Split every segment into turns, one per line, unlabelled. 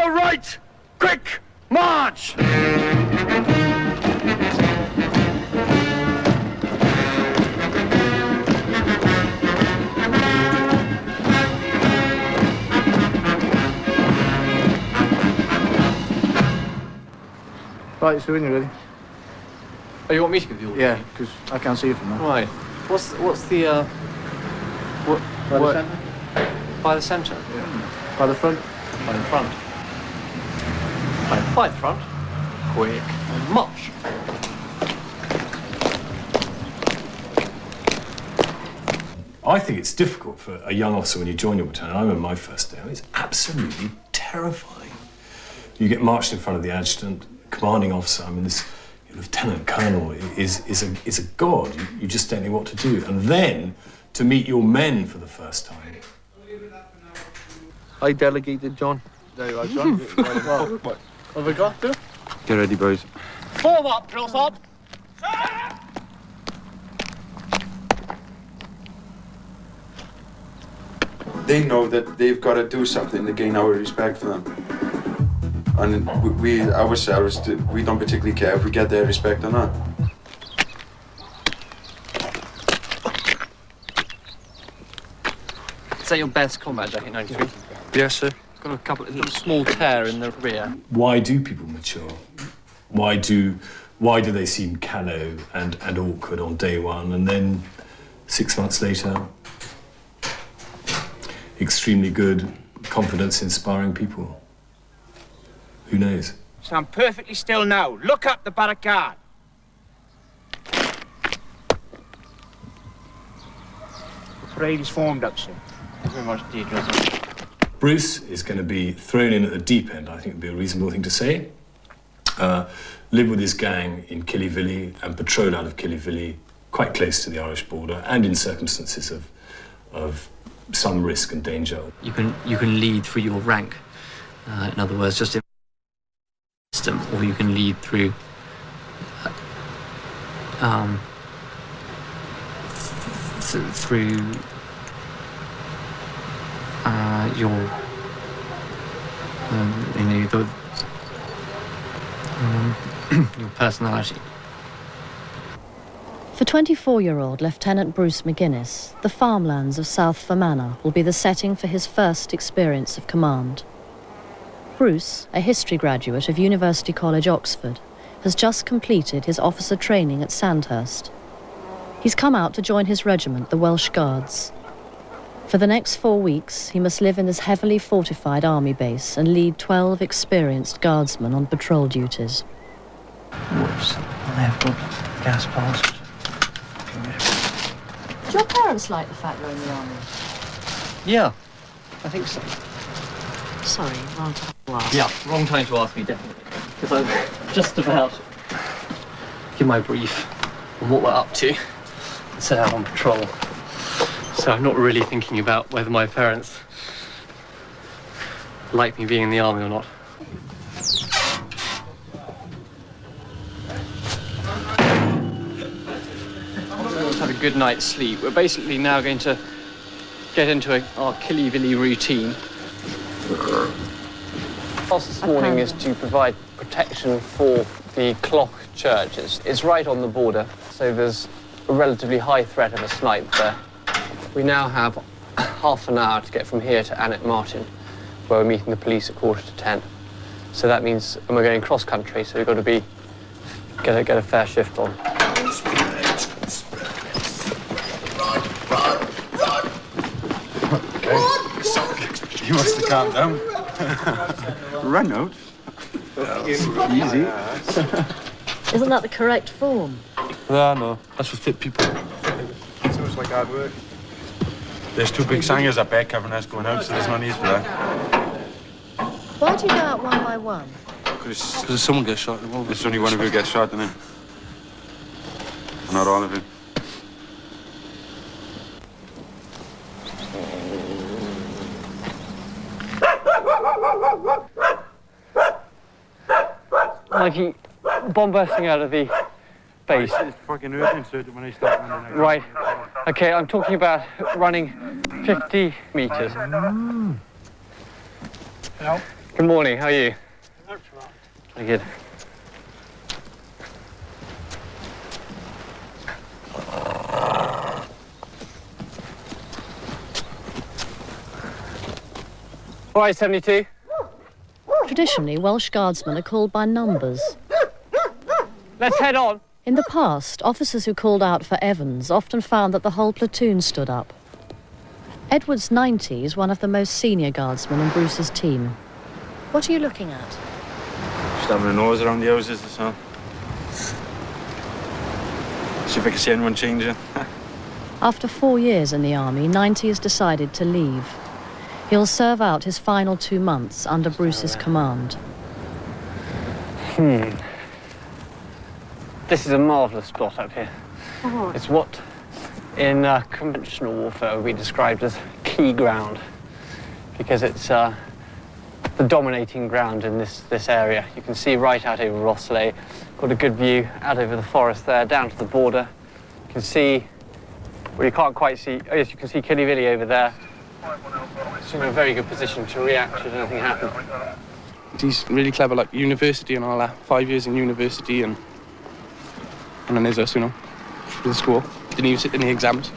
your right! Quick! March!
Right, so when you're ready.
Oh, you want me to give you all?
Yeah, because I can't see you from there.
Right. What's the what?
By the
what-
centre?
By the centre.
Yeah. By the front?
By the front. By the front. Quick. And march.
I think it's difficult for a young officer when you join your battalion. I remember my first day. It's absolutely terrifying. You get marched in front of the adjutant, commanding officer. I mean, this lieutenant colonel is a god. You just don't know what to do. And then to meet your men for the first time.
I delegated, John.
There you are, John. What have we got to?
Get ready, boys.
Form up, close up!
They know that they've got to do something to gain our respect for them. And we ourselves, we don't particularly care if we get their respect or not.
Is that your best combat jacket, 93?
Yes, sir.
It's got a little small tear in the rear.
Why do people mature? Why do they seem callow and awkward on day one, and then 6 months later, extremely good, confidence-inspiring people? Who knows?
Stand perfectly still now. Look up the barricade. The parade is formed up, sir.
Very much indeed,
Bruce is going to be thrown in at the deep end, I think would be a reasonable thing to say. Live with his gang in Killyvilly and patrol out of Killyvilly, quite close to the Irish border, and in circumstances of some risk and danger.
You can lead through your rank. In other words, just in system, or you can lead through through your your personality.
For 24-year-old Lieutenant Bruce Macinnes, the farmlands of South Fermanagh will be the setting for his first experience of command. Bruce, a history graduate of University College, Oxford, has just completed his officer training at Sandhurst. He's come out to join his regiment, the Welsh Guards. For the next 4 weeks, he must live in this heavily fortified army base and lead 12 experienced guardsmen on patrol duties.
Whoops. They've got gas masks.
Do your parents like the fact you're in the army?
Yeah, I think so.
Sorry, wrong time to ask.
Yeah, wrong time to ask me, definitely. Because I'm just about to give my brief on what we're up to and set out on patrol. So I'm not really thinking about whether my parents like me being in the army or not. Let's have a good night's sleep. We're basically now going to get into our Killyvilly routine. Task this morning is to provide protection for the clock church. It's right on the border, so there's a relatively high threat of a snipe there. We now have half an hour to get from here to Annet Martin, where we're meeting the police at 9:45. So that means, and we're going cross country, so we've got to get a fair shift on.
You must have calmed down. Run out. Easy.
Isn't that the correct form?
No, that's for fit people.
Sounds like hard work. There's two big sangers up there covering us going out, so there's no need for that.
Why do you go out one by one?
Because if someone gets shot,
There's only one of you gets shot, isn't it? Not all of you.
Mikey, bomb bursting out of the base.
It's fucking urgent, sir, when I start running.
Right. Okay, I'm talking about running 50 meters. Good morning, how are you?
That's right.
Very good. All right, 72.
Traditionally, Welsh guardsmen are called by numbers.
Let's head on.
In the past, officers who called out for Evans often found that the whole platoon stood up. Edward's 90 is one of the most senior guardsmen in Bruce's team. What are you looking at?
Just having a nose around the houses or so. See if I can see anyone changing.
After 4 years in the army, 90 has decided to leave. He'll serve out his final 2 months under Bruce's command.
This is a marvellous spot up here.
Oh.
It's what in conventional warfare would be described as key ground, because it's the dominating ground in this area. You can see right out over Rossley, got a good view out over the forest there, down to the border. You can see, well, you can't quite see, oh yes, you can see Killyvilly over there. It's in a very good position to react should anything happen.
He's really clever, like university and all that. 5 years in university and then there's us, you know, for the school. Didn't even sit in the exams.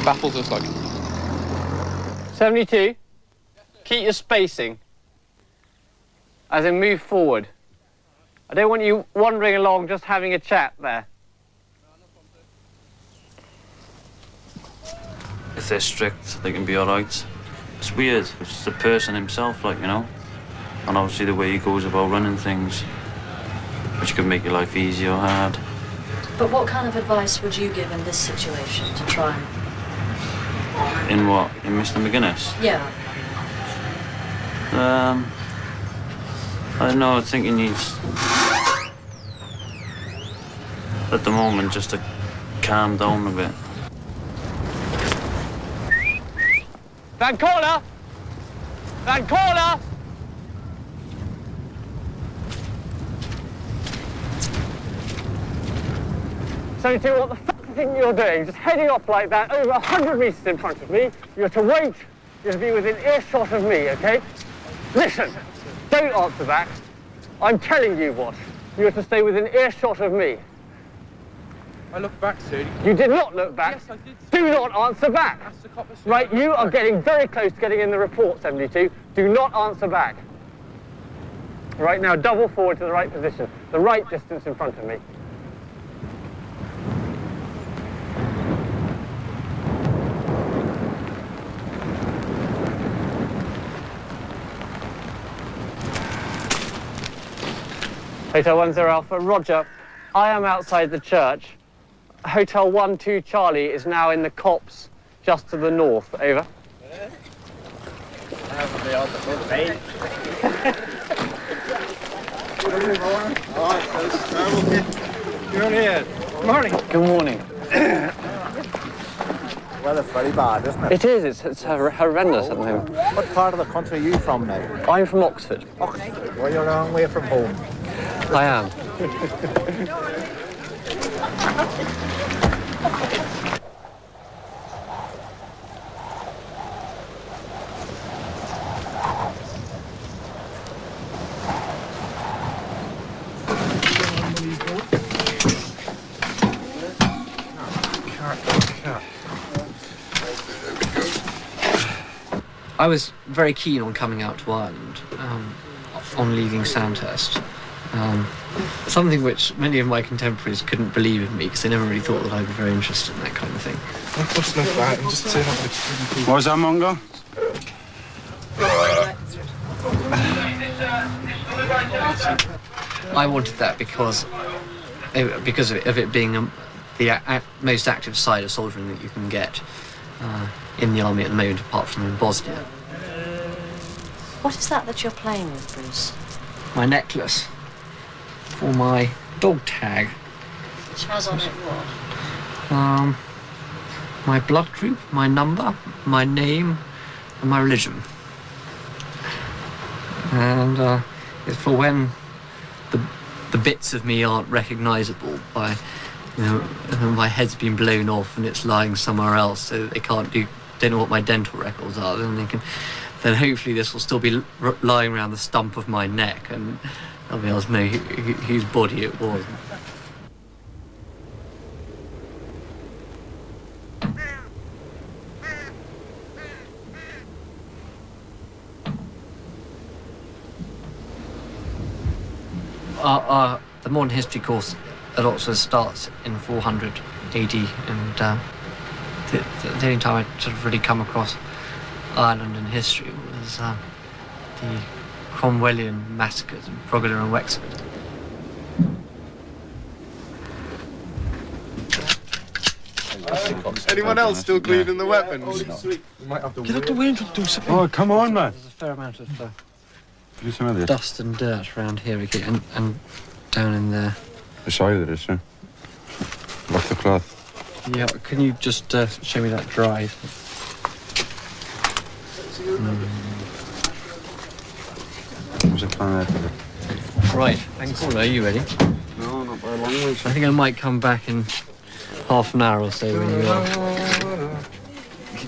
Baffles us, like.
72, keep your spacing. As in move forward. I don't want you wandering along just having a chat there.
If they're strict, they can be all right. It's weird. It's the person himself, like, you know. And obviously the way he goes about running things, which could make your life easy or hard.
But what kind of advice would you give in this situation to try and...
In what? In Mr. Macinnes?
Yeah.
I don't know. I think he needs, at the moment, just to calm down a bit.
Van corner! Van corner! So do what the fuck do you think you're doing? Just heading off like that, over 100 metres in front of me. You're to wait. You're to be within earshot of me, okay? Listen, don't answer back. I'm telling you what. You're to stay within earshot of me.
I looked back, sir.
You did not look back.
Yes, I did.
Do not answer back.
That's the copper, sir.
Right, you are getting very close to getting in the report, 72. Do not answer back. Right now, double forward to the right position, the right distance in front of me. Hotel 10 Alpha, Roger. I am outside the church. Hotel 12 Charlie is now in the copse just to the north. Over.
Morning.
Good morning.
Weather's very bad, isn't it?
It is. It's horrendous at the moment.
What part of the country are you from now?
I'm from Oxford.
Oxford. Well, you're a long way from home.
I am.
I was very keen on coming out to Ireland on leaving Sandhurst. Something which many of my contemporaries couldn't believe of me because they never really thought that I'd be very interested in that kind of thing.
What's that, Mongo?
I wanted that because of it being the most active side of soldiering that you can get in the army at the moment, apart from in Bosnia.
What is that you're playing with, Bruce?
My necklace for my dog tag.
Which has on it what?
My blood group, my number, my name, and my religion. And it's for when the bits of me aren't recognisable by, you know, my head's been blown off and it's lying somewhere else, so that they don't know what my dental records are. Then then hopefully this will still be lying around the stump of my neck, and I'll be able to know whose body it was. The modern history course at Oxford starts in 400 AD, and the only time I sort of really come across Ireland in history was the Cromwellian massacres in Froggader and Wexford.
Anyone else still cleaning the weapons? Get out the way and do something.
Oh, come on, man.
There's a fair amount of
Do some of this.
dust and dirt around here, Ricky, and down in there.
The soil of this, yeah. Off the cloth.
Yeah, can you just show me that drive?
What's the plan there?
Right, thanks. Are you ready?
No, not by a long way.
I think I might come back in half an hour or so when you are.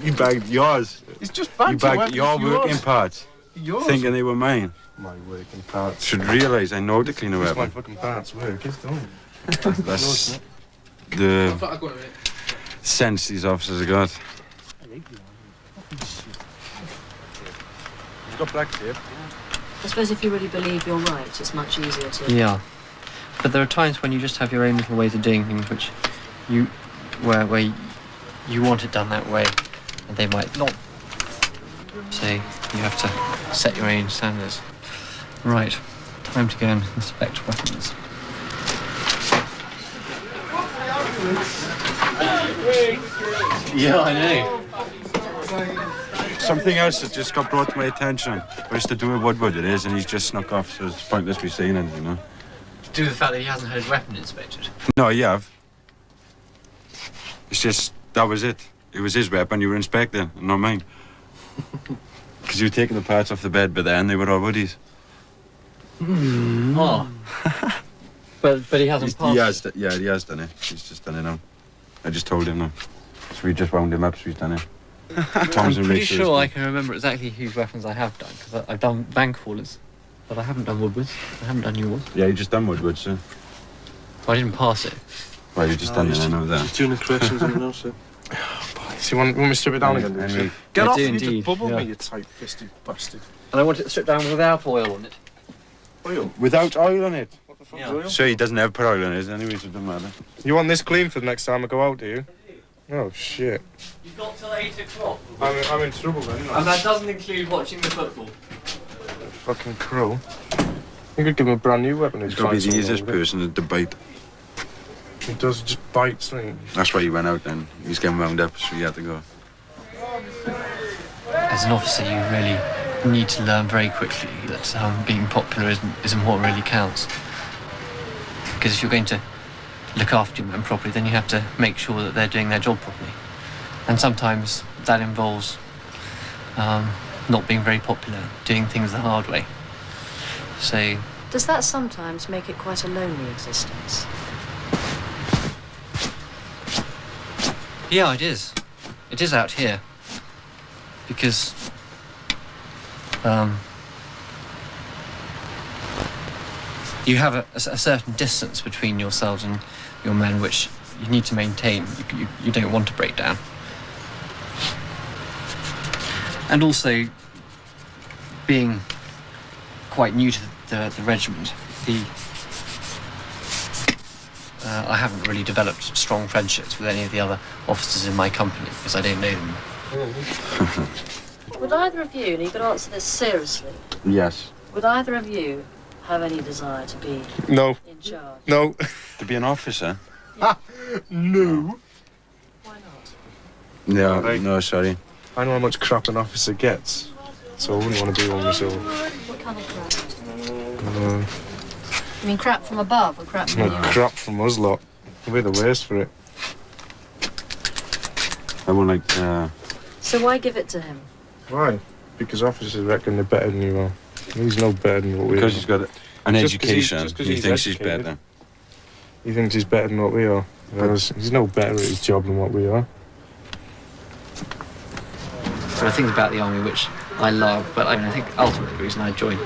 You bagged yours.
It's just
You bagged your working parts,
Yours.
thinking they were mine.
My working parts.
Should realise I know to clean a
My
weapon.
fucking parts work, it's done.
That's the sense these officers have got.
He's got black tape.
I suppose if you really believe you're right, it's much easier to...
Yeah, but there are times when you just have your own little ways of doing things, which where you want it done that way, and they might not. So you have to set your own standards. Right, time to go and inspect weapons. Yeah, I know.
Something else that just got brought to my attention, but it's to do with Woodward it is, and he's just snuck off, so it's pointless me saying anything, you know?
Due to the fact that he hasn't had his weapon inspected.
No, you have. It's just, that was it. It was his weapon you were inspecting, and not mine. Because you were taking the parts off the bed, but then they were all Woody's.
Oh. but he hasn't passed.
He has done it. He's just done it now. I just told him now. So we just wound him up, so he's done it.
I'm pretty sure I can remember exactly whose weapons I have done, because I've done bank haulers, but I haven't done Woodwards. I haven't done yours.
Yeah, you just done Woodward, sir.
I didn't pass it.
Well, you just done it, I know that.
He's doing the corrections on it now, sir.
So you want me to strip it down again?
Henry.
Get
I
off
do
me,
indeed,
you bubble
yeah.
me, you tight-fisted bastard.
And I want it stripped down without oil on it.
Oil?
Without oil on it.
What the fuck's
Yeah.
oil?
Sure, he doesn't have put oil on it, anyway, so it doesn't matter.
You want this clean for the next time I go out, do you? Oh, shit.
You've got till 8 o'clock.
I'm in trouble then,
And that doesn't include watching the football.
Fucking crow. You could give him a brand new weapon.
He's got to be the easiest person to debate.
He does, just bites, doesn't he?
That's why he went out then. He's getting wound up, so he had to go.
As an officer, you really need to learn very quickly that being popular isn't what really counts. Because if you're going to look after your men properly, then you have to make sure that they're doing their job properly. And sometimes that involves not being very popular, doing things the hard way. So...
Does that sometimes make it quite a lonely existence?
Yeah, it is. It is out here. Because... you have a certain distance between yourselves and your men, which you need to maintain. You don't want to break down. And also, being quite new to the regiment, I haven't really developed strong friendships with any of the other officers in my company because I don't know them.
Would either of you, and you could answer this seriously,
Yes.
would either of you have any desire to be
No.
in charge?
No.
To be an officer?
No.
Why not?
No, no, sorry.
I know how much crap an officer gets, so I wouldn't want to be one myself.
What kind of crap?
Uh,
You mean crap from above or crap from
no
you?
crap from us lot. We're the worst for it.
I won't like,
So why give it to him?
Why? Because officers reckon they're better than you are. He's no better than what we
because
are.
he's got an
Just 'cause he's-
education,
just 'cause
he
he's
thinks he's
educated.
better.
He thinks he's better than what we are. Whereas he's no better at his job than what we are.
there are things about the army which I love, but I think ultimately the reason I joined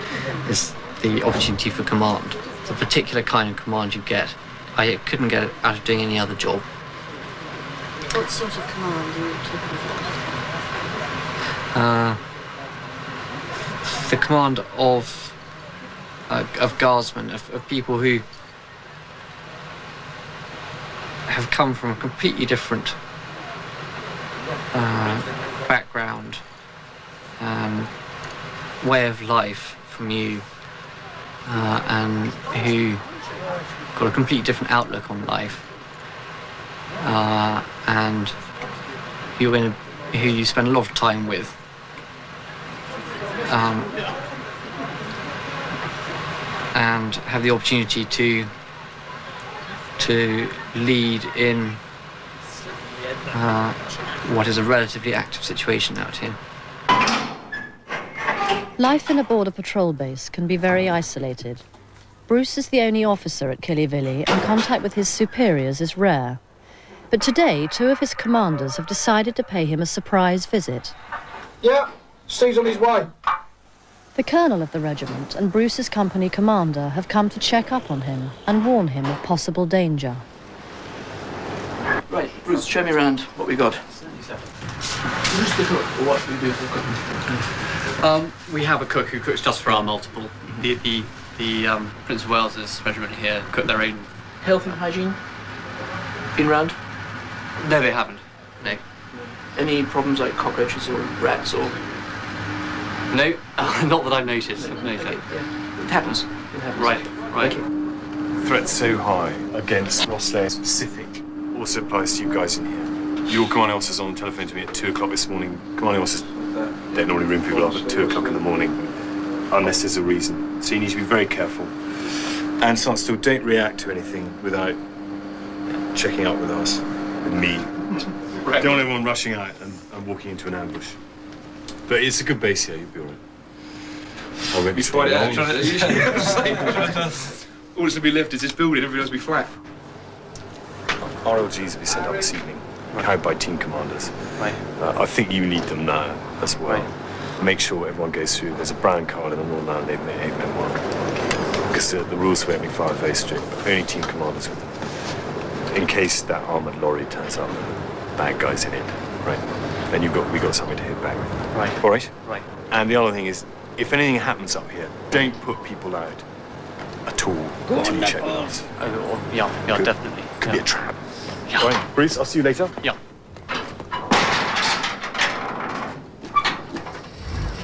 is the opportunity for command. The particular kind of command you get, I couldn't get it out of doing any other job.
What sort of command are you talking about?
The command of guardsmen, of people who have come from a completely different background, way of life from you, and who got a completely different outlook on life, and who you spend a lot of time with. And have the opportunity to lead in what is a relatively active situation out here.
Life in a border patrol base can be very isolated. Bruce is the only officer at Killyvilly, and contact with his superiors is rare. But today, 2 of his commanders have decided to pay him a surprise visit.
Yeah, Steve's on his way.
The colonel of the regiment and Bruce's company commander have come to check up on him and warn him of possible danger.
Right, Bruce, show me around what we got. Who's the cook, or what do we do for cooking?
We have a cook who cooks just for our multiple. The Prince of Wales's regiment here cook their own.
Health and hygiene? Been round?
No, they haven't. No.
Any problems like cockroaches or rats or...
No, not that I've noticed. No,
Okay, yeah. It happens.
Right.
Thank you.
Threat so high against Rosslare specific also applies to you guys in here. Your commanding officer's on the telephone to me at 2 o'clock this morning. Commanding officers don't normally ring people up at 2 o'clock in the morning unless there's a reason. So you need to be very careful. And still don't react to anything without checking up with us, with me.
Right.
Don't want everyone rushing out and walking into an ambush. But it's a good base here, you'll be all right. I won't be staying long.
All that's to be left is this building, everything else will be flat.
RLGs will be sent up this evening, carried by team commanders.
Right.
I think you need them now as well.
Right.
Make sure everyone goes through. There's a brown card and a Northern Ireland 8-men-1. Because the rules for opening fire are very strict. Only team commanders with them. In case that armoured lorry turns up, bad guys in it. Right. Then we got something to hit back with.
Right.
All right?
Right.
And the other thing is, if anything happens up here, don't put people out at all until you check with us.
Yeah,
Could-
definitely.
Could be a trap. All right, Bruce, I'll see you later.
Yeah.
Can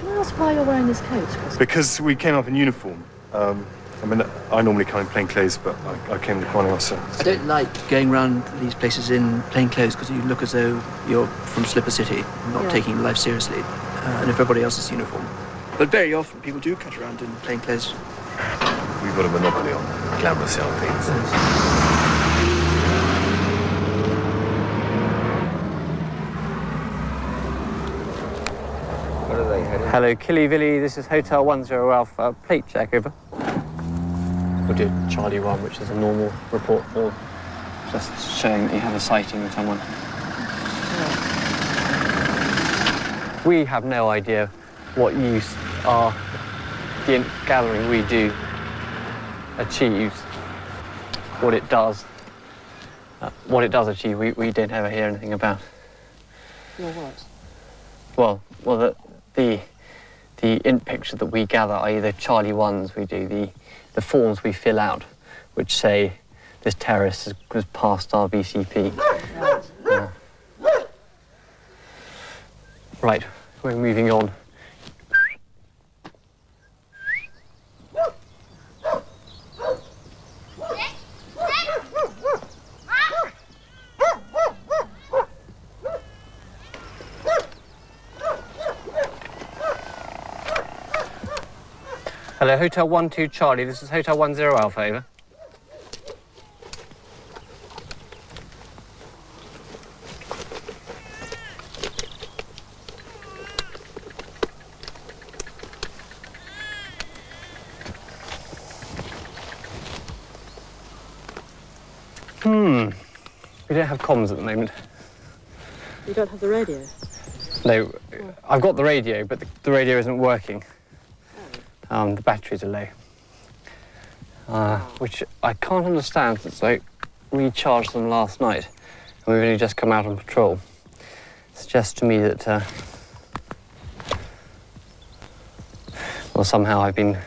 I ask why you're wearing this coat, Chris?
Because we came up in uniform. I normally come in plain clothes, but I came with commanding officer.
I don't like going around these places in plain clothes because you look as though you're from Slipper City and not taking life seriously, and everybody else is uniform. But very often people do cut around in plain clothes.
We've got a monopoly on glamorous young things.
Hello, Killyvilly. This is Hotel 10 Alpha. Plate check, over. We'll do Charlie 1, which is a normal report for just showing that you have a sighting with someone. We have no idea what use our the gathering we do achieves. What it does achieve, we don't ever hear anything about.
Your what?
Well, the int picture that we gather, i.e. the Charlie 1s we do, the forms we fill out, which say this terrorist has passed our BCP. Right, we're moving on. Hello, Hotel 12 Charlie. This is Hotel 10 Alpha, over. We don't have comms at the moment.
You don't have the radio?
No, I've got the radio, but the radio isn't working. The batteries are low. Which I can't understand since I recharged them last night. And we've only just come out on patrol. It suggests to me that, well, somehow having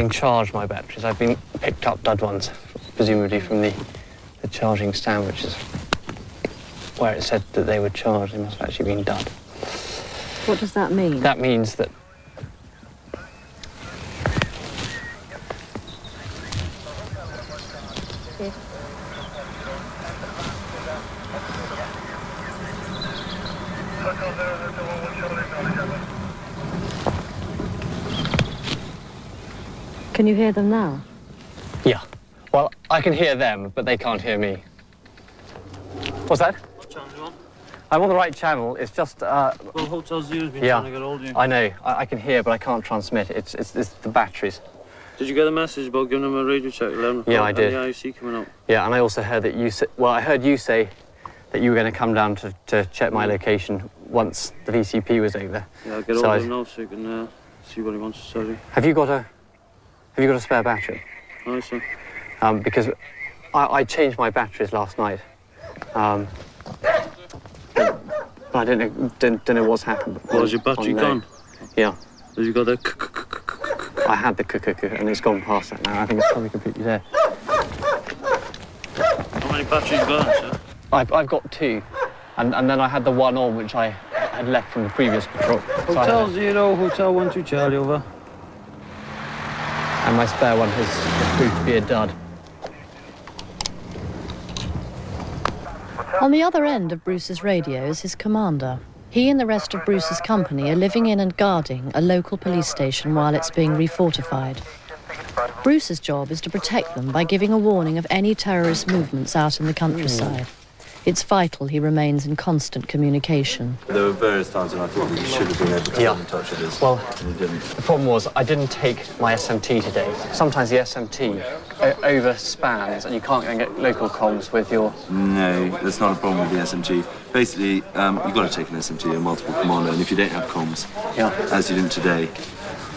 charged my batteries, I've been picked up dud ones, presumably from the charging stand, which is where it said that they were charged. They must have actually been dud.
What does that mean?
That means that
Can you hear them now?
yeah. Well, I can hear them, but they can't hear me. What's that?
What channel are you on?
I'm on the right channel. It's just
Well, Hotel Zero's been trying to get hold of you.
I know. I can hear, but I can't transmit. It's the batteries.
Did you get a message about giving them a radio check at 11 o'clock?
Yeah, I did.
And the IOC coming up.
Yeah, and I also heard that you said. Well, I heard you say that you were going to come down to check my location once the VCP was over.
Yeah, I'll get hold of him now so you can see what he wants to tell you.
Have you got a spare battery?
Aye, sir.
Because I changed my batteries last night. But I don't know what's happened.
Was your battery gone?
Yeah.
Have you got the
I had the and it's gone past that now. I think it's probably completely dead.
How many batteries gone, sir?
I've got two. And then I had the one on which I had left from the previous patrol.
Hotel Zero, Hotel 12 Charlie, over.
And my spare one has proved to be a dud.
On the other end of Bruce's radio is his commander. He and the rest of Bruce's company are living in and guarding a local police station while it's being refortified. Bruce's job is to protect them by giving a warning of any terrorist movements out in the countryside. It's vital he remains in constant communication.
There were various times when I thought we should have been able to get in touch with us.
Well,
and we didn't.
the problem was I didn't take my SMT today. Sometimes the SMT overspans and you can't go and get local comms with your...
No, that's not a problem with the SMG. Basically, you've got to take an SMG, a multiple commander, and if you don't have comms, as you didn't today,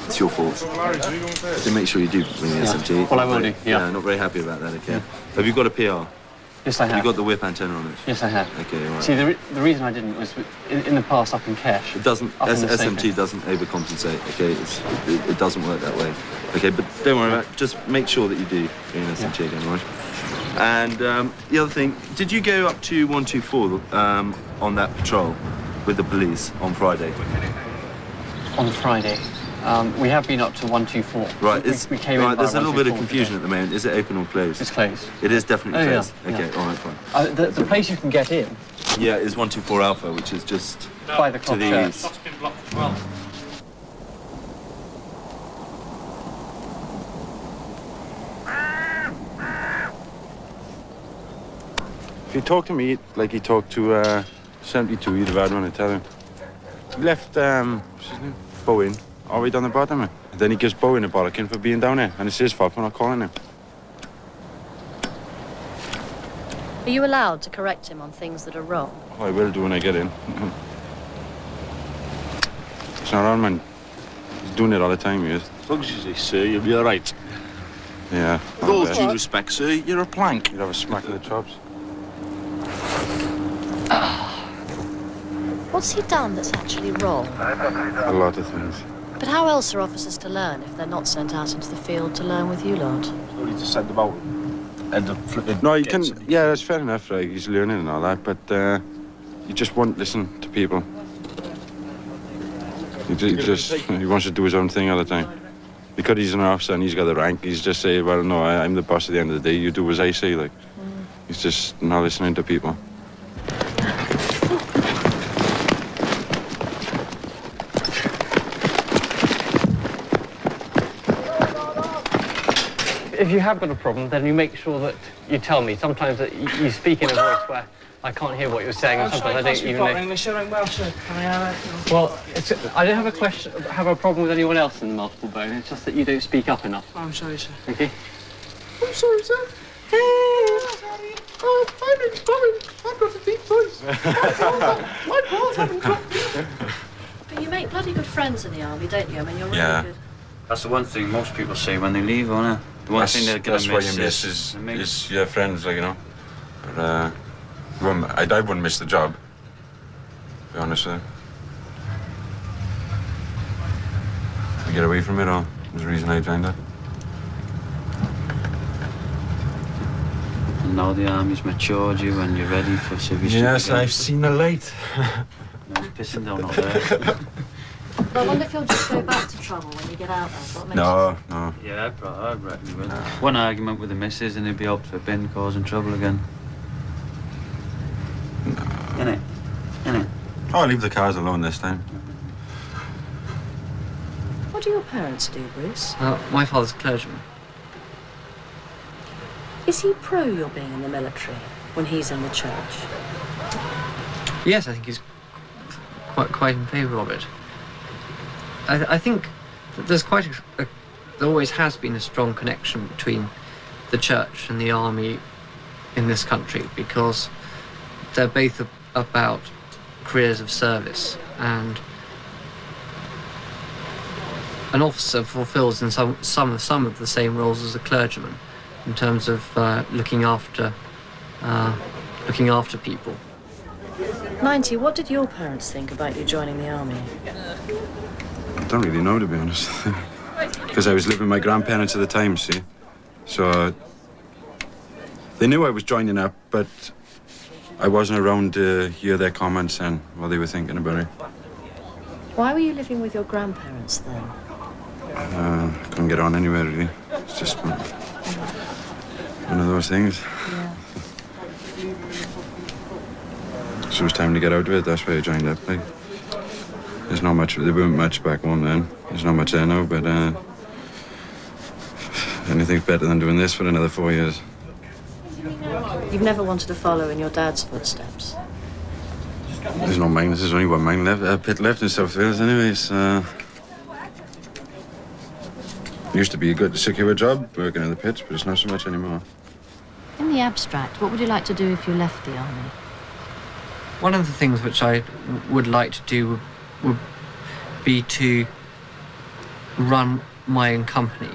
it's your fault. So make sure you do bring the SMG.
Well, I will do, yeah.
Not very happy about that, okay? Have you got a PR?
Yes, I have.
You got the whip antenna on it?
Yes, I have.
Okay, all right.
See, the reason I didn't was in the past up in Kesh.
It doesn't, SMT doesn't overcompensate, okay? It doesn't work that way. Okay, but don't worry about it. Just make sure that you do bring an SMT again, all right? And the other thing, did you go up to 124 on that patrol with the police on Friday?
On Friday. We have been up to 124.
Right,
we came in
there's a little bit of
124
confusion at the moment. Is it open or closed?
It's closed.
It is definitely closed.
Yeah.
Okay, all right, fine.
The place you can get in.
Yeah, is 124 Alpha, which is just
by the
to the
church.
east.
That's been blocked as well.
If you talk to me like he talked to 72, you'd have had one to tell him. He left, what's his name? Bowen, all the way down the bottom. And then he gives Bowen a bollocking for being down there, and it's his fault for not calling him.
Are you allowed to correct him on things that are wrong?
I will do when I get in. It's not on, man. He's doing it all the time, he is.
As long as you say, sir, you'll be all right.
Yeah.
With all due respect, sir, you're a plank.
You'd have a smack in the chops.
What's he done that's actually wrong?
A lot of things.
But how else are officers to learn if they're not sent out into the field to learn with you lot?
Only to send them out and the flipping...
No, you can... Yeah, that's fair enough, right? He's learning and all that, but you just won't listen to people. He wants to do his own thing all the time. Because he's an officer and he's got the rank, he's just saying, well, no, I'm the boss at the end of the day. You do as I say, like. He's just not listening to people.
If you have got a problem, then you make sure that you tell me. Sometimes that you speak in a voice where I can't hear what you're saying, and sometimes I don't even know.
English, you're in Welsh, sir.
Well, I don't have a problem with anyone else in the multiple bone. It's just that you don't speak up enough.
I'm sorry, sir.
Okay.
I'm sorry, sir.
Oh, I'm coming. I've got a deep voice. My balls haven't dropped.
But you make bloody good friends in the army, don't you? I mean, you're really
Yeah.
good.
That's the one thing most people say when they leave, isn't it? The one thing they're gonna
that's what
miss
you miss is your friends, like, you know. But I wouldn't miss the job, to be honest with you. To get away from it all was the reason I joined it.
And now the army's matured you and you're ready for civic.
Yes, I've seen the light.
No, it's pissing down out there.
But I wonder if you'll just go back to trouble when you get out there. What makes
No, no.
Yeah, I reckon you will. One argument with the missus and he'd be out for a bin causing trouble again. Innit?
I'll leave the cars alone this time.
What do your parents do, Bruce?
My father's a clergyman.
Is he pro your being in the military when he's in the church?
Yes, I think he's quite in favour of it. I think that there's there always has been a strong connection between the church and the army in this country because they're both about careers of service, and an officer fulfills in some of the same roles as a clergyman in terms of looking after people.
90, what did your parents think about you joining the army?
I don't really know, to be honest. Because I was living with my grandparents at the time, see? So they knew I was joining up, but I wasn't around to hear their comments and what they were thinking about it.
Why were you living with your grandparents then?
I couldn't get on anywhere, really. It's just one of those things.
Yeah.
So it was time to get out of it. That's why I joined up. Like, there's not much. There weren't much back home then. There's not much there now. But anything's better than doing this for another 4 years.
You've never wanted to follow in your dad's footsteps?
There's no mine. There's only one mine left. Pit left in South Wales, anyways. Used to be a good, secure job working in the pits, but it's not so much anymore.
In the abstract, what would you like to do if you left the army?
One of the things which I would like to do would be to run my own company,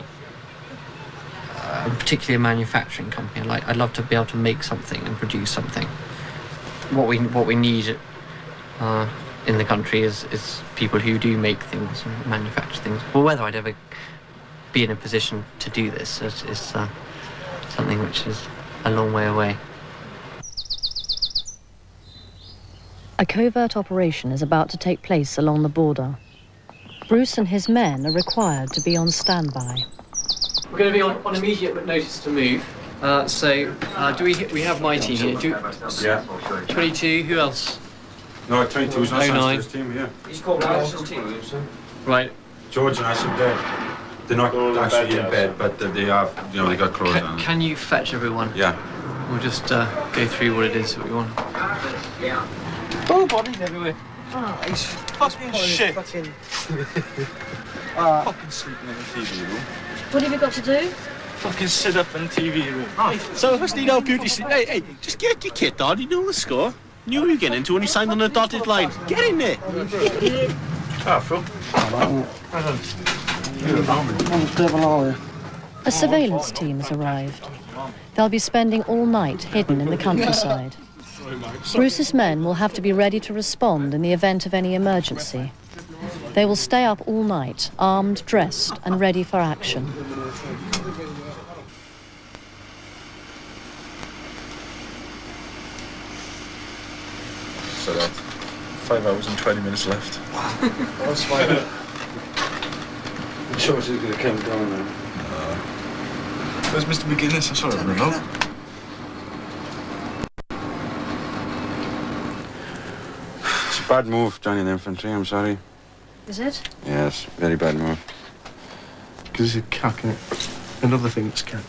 particularly a manufacturing company. I'd love to be able to make something and produce something. What we need in the country is people who do make things and manufacture things. Well, whether I'd ever be in a position to do this is something which is a long way away.
A covert operation is about to take place along the border. Bruce and his men are required to be on standby.
We're going to be on immediate notice to move. Do we have my team here?
Yeah.
22, who else?
No, 22 is not
09.
Santa's team, yeah.
He's called Allison's team,
Right.
George and I are dead. They're not actually in bed, but they are, you know, they got clothes on.
Can you fetch everyone?
Yeah.
We'll just go through what it is that we want.
Oh, bodies everywhere.
Oh,
He's fucking shit. Fucking sleeping in the TV room.
what have you got to do?
Fucking sit up in the TV room. So if I need help you, hey, just get your kit on. You know the score. You knew you get into when you signed on the dotted line. Get in there.
A surveillance team has arrived. They'll be spending all night hidden in the countryside. Bruce's men will have to be ready to respond in the event of any emergency. They will stay up all night, armed, dressed, and ready for action.
So that 5 hours and 20 minutes left.
That's fine.
I'm sure it's going to come down now.
Where's Mr. Macinnes? I saw him ring up.
It's a bad move, joining the infantry, I'm sorry.
Is it?
Yes, very bad move.
Because it's cack, innit? Another thing that's cack.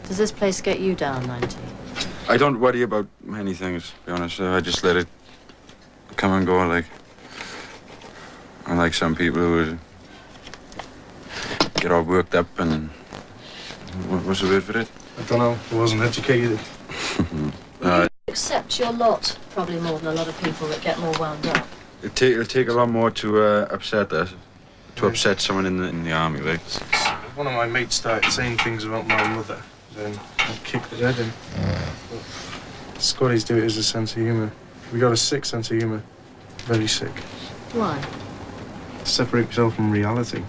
Does this place get you down, 90?
I don't worry about many things, to be honest. I just let it come and go, like. Unlike some people who would get all worked up and... What's the word for it?
I don't know. I wasn't educated.
Accept your lot probably more than a lot of people that get more wound up.
It'll take a lot more to upset us, to upset someone in the army, like.
One of my mates started saying things about my mother, then I kicked his head in. Scotties do it as a sense of humour. We got a sick sense of humour. Very sick.
Why?
Separate yourself from reality.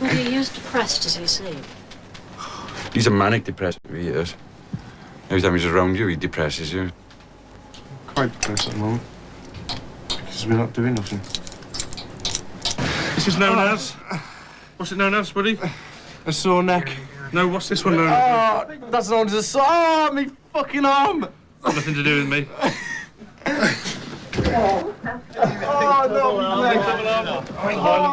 Well, do you use depressed as you seem?
He's a manic depressed, he is. Every time he's around you, he depresses you.
Quite depressed at the moment. Because we're not doing nothing.
This is known as... What's it known as, buddy?
A sore neck.
No, what's this one known as?
Oh, that's known as a sore... Oh, me fucking arm!
Nothing to do with me.
Oh,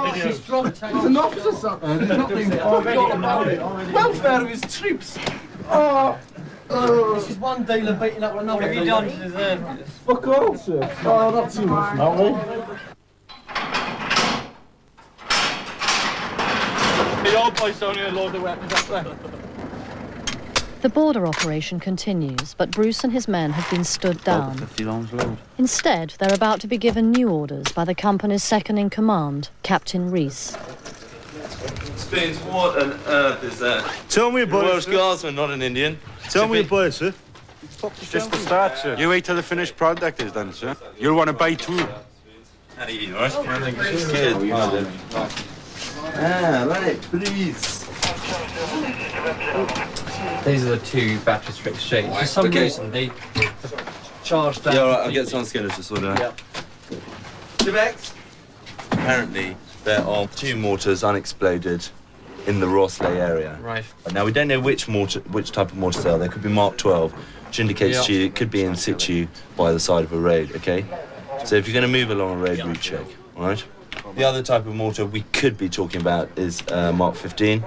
no, she's drunk. He's an officer, son. There's nothing forgot about it. Welfare of his troops. This is one dealer beating up another. What have you done to deserve this? Fuck all, sir. Oh, not too much, not we?
The old boys only unload the weapons up there.
The border operation continues, but Bruce and his men have been stood down.
50 longs load.
Instead, they're about to be given new orders by the company's second-in-command, Captain Reese.
Spins, what on earth is that?
Tell me about
it. Welsh guardsman, not an Indian.
Tell me about it, sir.
Just the start, sir. You wait till the finished product is done, sir. You'll want to buy two.
How do you, right? Good. Let it please.
These are the two battery strict shades. For some reason, they charge down.
Yeah, all right, I'll get some skinners to sort it out. Tibex. Apparently, there are two mortars unexploded in the Rossley area.
Right.
Now, we don't know which type of mortars they are. They could be Mark 12, which indicates to you it could be in situ by the side of a road, okay? So if you're going to move along a road, route check, all right? The other type of mortar we could be talking about is Mark 15.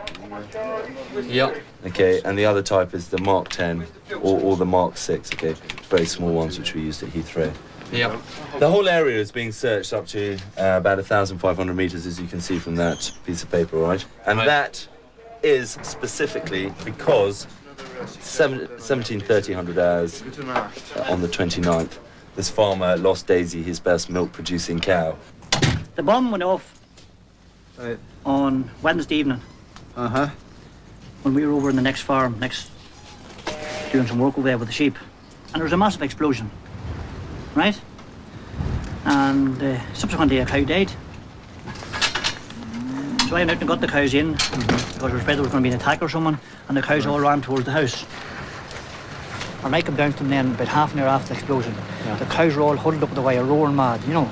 Yep.
Okay, and the other type is the Mark 10 or the Mark 6, okay? Very small ones which we used at Heathrow.
Yep.
The whole area is being searched up to about 1,500 metres, as you can see from that piece of paper, right? And that is specifically because 1,300 hours on the 29th, this farmer lost Daisy, his best milk-producing cow.
The bomb went off on Wednesday evening.
Uh-huh.
When we were over in the next farm, doing some work over there with the sheep. And there was a massive explosion, right? And subsequently a cow died. So I went out and got the cows in, because I was afraid there was going to be an attack or someone, and the cows all ran towards the house. And I come down to them then about half an hour after the explosion. Yeah. The cows were all huddled up the wire, roaring mad, you know,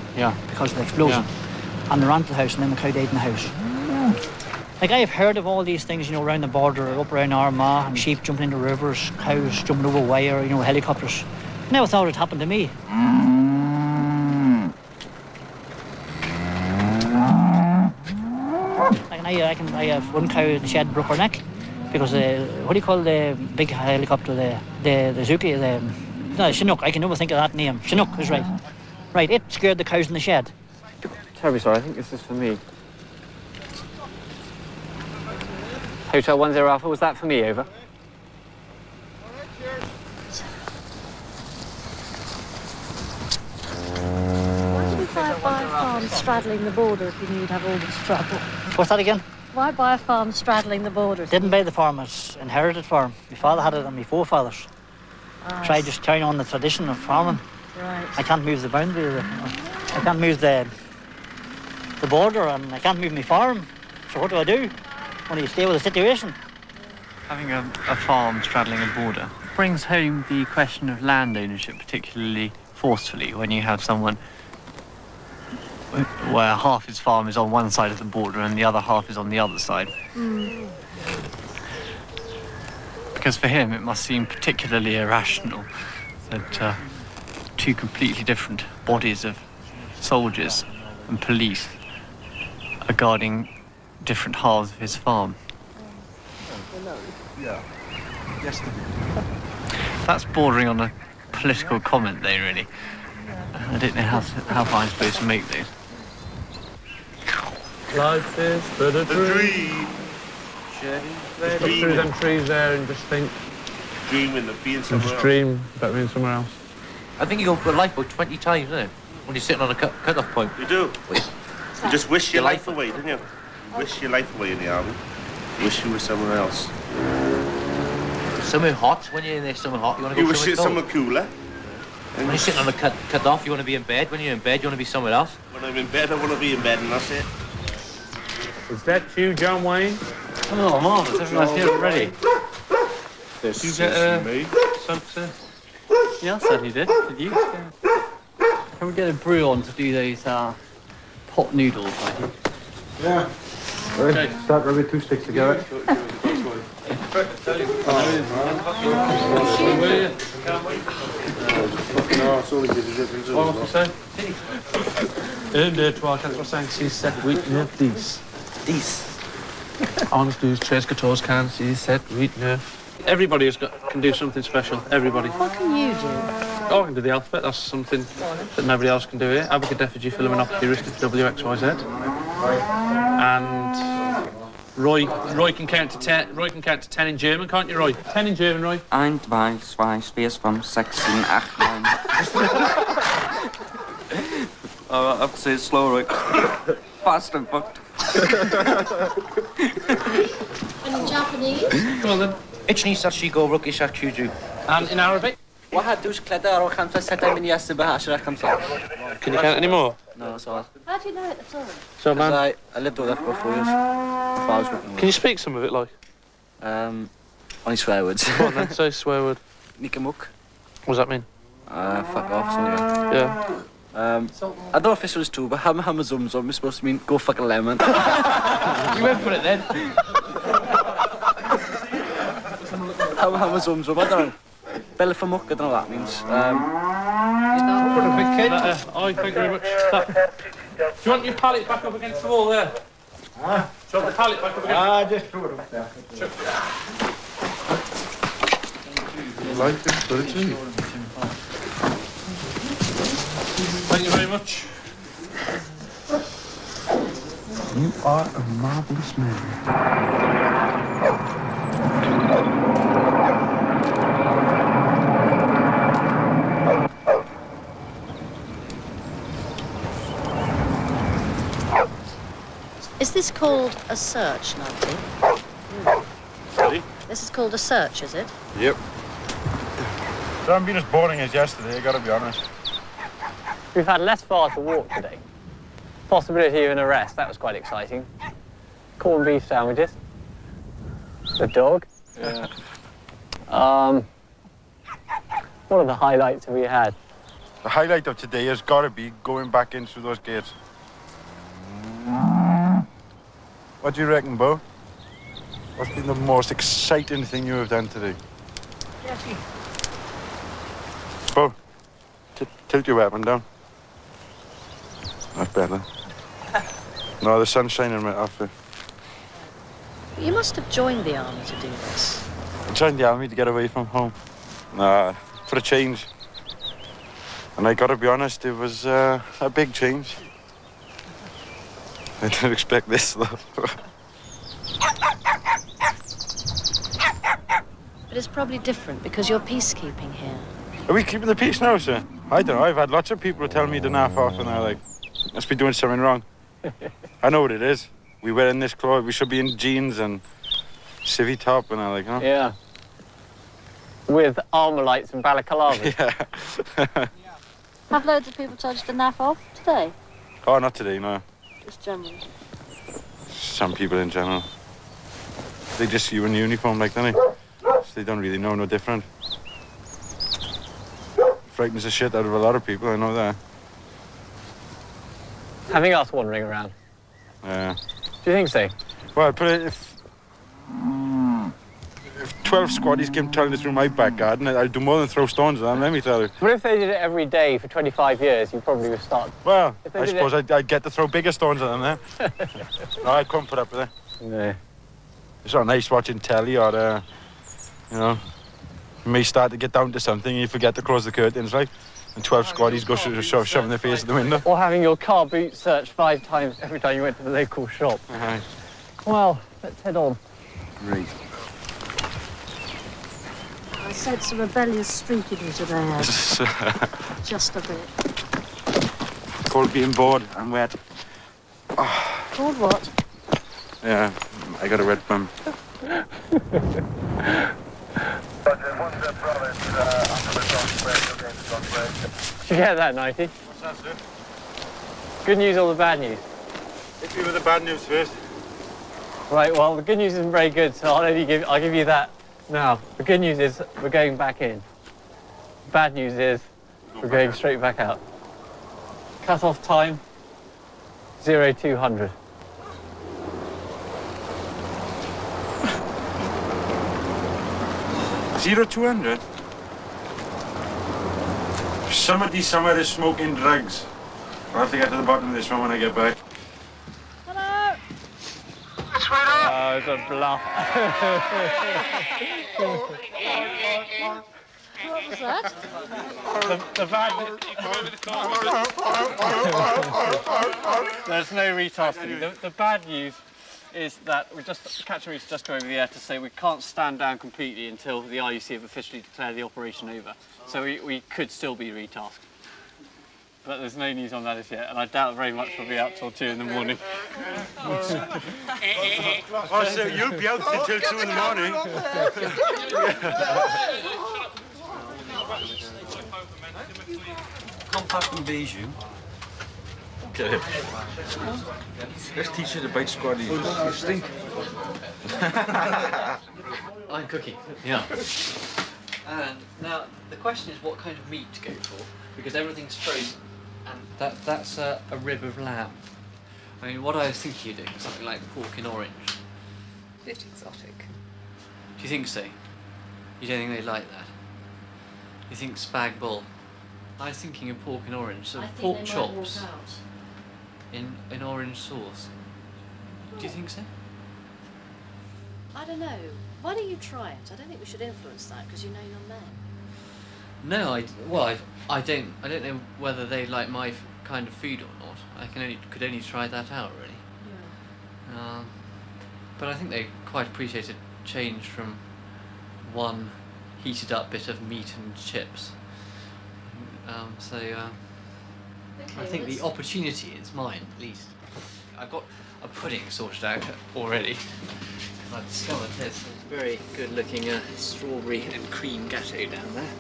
because of the explosion. Yeah. And they ran to the house, and then the cow died in the house. Like, I have heard of all these things, you know, around the border, up around Armagh, and sheep jumping into rivers, cows jumping over wire, you know, helicopters. Never thought it happened to me. Like, I have one cow in the shed broke her neck because what do you call the big helicopter, the Zuki, no, Chinook. I can never think of that name. Chinook is right. Right, it scared the cows in the shed.
Terribly sorry, I think this is for me. Hotel 10 Alpha, was that for me, over?
Why did you buy a farm straddling the border if you knew you'd have all this trouble?
What's that again?
Why buy a farm straddling the border?
Didn't buy the farm, it's inherited farm. My father had it and my forefathers. Tried just carrying on the tradition of farming.
Right.
I can't move the boundary. I can't move the border, and I can't move my farm. So what do? Only stay with the situation.
Having a farm straddling a border brings home the question of land ownership particularly forcefully when you have someone where half his farm is on one side of the border and the other half is on the other side.
Mm.
Because for him it must seem particularly irrational that two completely different bodies of soldiers and police are guarding different halves of his farm. That's bordering on a political comment, though, really. I don't know how far I'm supposed to make these.
Life is but a dream. Just look through them trees there and just think,
dreaming of being
You
somewhere
just
else.
dream about being somewhere else.
I think you go for life about 20 times, isn't it? When you're sitting on a cut-off point.
You do. You just wish your life away, didn't you? Wish your life away in the army. Wish you were somewhere else.
Somewhere hot, when you're in there, somewhere hot, you want to
You
go
wish it
somewhere
somewhere
cold.
cooler.
When you're sitting on a cut off, you want to be in bed. When you're in bed, you want to be somewhere else.
When I'm in bed, I want to be in bed, and that's it.
Is that you, John Wayne?
Oh, marvellous. Everyone's here already.
This
You get something?
Yeah, I certainly did. Did you? Yeah. Can we get a brew on to do those pot noodles, I think?
Yeah.
Okay.
Start rubbing 2 sticks together.
Under 365 week 10. Honest dues, 314 cans, 7 week 9. Everybody can do something special. Everybody.
What can you do?
Oh, I can do the alphabet. That's something that nobody else can do here. Abacad, effigy, philomenopathy, heuristic, W, X, Y, Z. And Roy can count to 10. Roy can count to 10 in German, can't you, Roy? 10 in German, Roy.
1, 2, 3, 4, 5, 6, 7, 8, 9. I have to say it slow, right? Fast and fucked.
And in Japanese?
Come on then.
Ichni Sashigo Ruki Shakuju.
And in Arabic?
واحد دوش كلادا أو 5 6 من يحسبها 10 5.
Can you count any more?
No, sorry.
How do you know it at all?
So, man.
I lived over there for 4 years. Before I was working.
Can you speak some of it, like?
Only swear words.
Come on then, say a swear word.
Nikamuk.
What does that mean?
Fuck off, something like that.
Yeah.
I don't know if this was true, but Hammer Zum Zum is supposed to mean go fuck a lemon.
You went for it then.
Hammer Zum Zum, I don't know. Belifamuk, I don't know what that means.
What a big kid. Thank you very much. Do you want your pallet back up against the wall there?
Huh?
Do you want the pallet back up against
Just throw it up there.
Like it, but it's in.
Thank you very much.
You are a marvellous man.
Is this called a search, Nigel?
Sorry?
This is called a search, is it?
Yep. So I'm being as boring as yesterday, I gotta be honest.
We've had less far to walk today. Possibility of an arrest, that was quite exciting. Corned beef sandwiches. The dog.
Yeah.
What are the highlights have we had?
The highlight of today has gotta be going back in through those gates. What do you reckon, Bo? What's been the most exciting thing you have done today? Bo, tilt your weapon down. That's better. No, the sun's shining right off it.
You must have joined the army to do this.
I joined the army to get away from home. Nah, for a change. And I gotta be honest, it was a big change. I didn't expect this, though.
But it's probably different because you're peacekeeping here.
Are we keeping the peace now, sir? I don't know. I've had lots of people tell me to naff off and they're like, must be doing something wrong. I know what it is. We wear in this clothes, we should be in jeans and civvy top and I'm like, huh?
Yeah. With armour lights and balaclavas.
Yeah.
Have loads of people told you to naff off today?
Oh, not today, no.
Just generally.
Some people in general. They just see you in uniform like that, so they don't really know no different. Frightens the shit out of a lot of people, I know that.
Having us wandering around.
Yeah.
Do you think so?
Well, I'd put it if 12 squaddies came telling us through my back garden, I'd do more than throw stones at them, let me tell you.
But if they did it every day for 25 years, you probably would start.
Well,
If they
I
did
suppose
it-
I'd get to throw bigger stones at them then. No, I couldn't put up with it.
No.
It's not nice watching telly or, you know, you may start to get down to something and you forget to close the curtains, right? And 12 squaddies go shoving their face at the window.
Or having your car boot searched 5 times every time you went to the local shop.
Aye.
Well, let's head on.
Right.
I sense a rebellious streak in you today, Ed. Just a bit.
Called being bored and wet.
Called what?
Yeah, I got a red bum.
Did you get that, 90?
What's that, sir?
Good news or the bad news?
Hit me with the bad news first.
Right, well, the good news isn't very good, so I'll give you that now. The good news is we're going back in. Bad news is we're going straight back out. Cut-off time, 0200.
Zero 200. Somebody somewhere is smoking drugs. I'll have to get to the bottom of this one when I get back.
Oh, it's a bluff.
What was that?
The bad There's no retasking. The bad news is that Catcher Reef's just going over the air to say we can't stand down completely until the RUC have officially declared the operation over. So we could still be retasked. But there's no news on that as yet, and I doubt very much we'll be out till 2 in the morning.
Oh, so you'll be out until 2 in the morning?
Compact invasion.
Okay. Let's teach you the bite squad. You stink.
I'm cooking. Yeah. And now the question is what kind of meat to go for, because everything's frozen, and that's a rib of lamb. I mean, what I was thinking of doing was something like pork in orange.
Bit exotic.
Do you think so? You don't think they'd like that? You think spag bull? I was thinking of pork in orange, so pork chops in orange sauce. Do you think so?
I don't know. Why don't you try it? I don't think we should influence that because you know your men.
No, I don't know whether they like my kind of food or not. I could only try that out really. Yeah. But I think they quite appreciate a change from one heated up bit of meat and chips. I think the opportunity is mine at least. I've got a pudding sorted out already. I've discovered there's a very good looking strawberry and cream gâteau down there.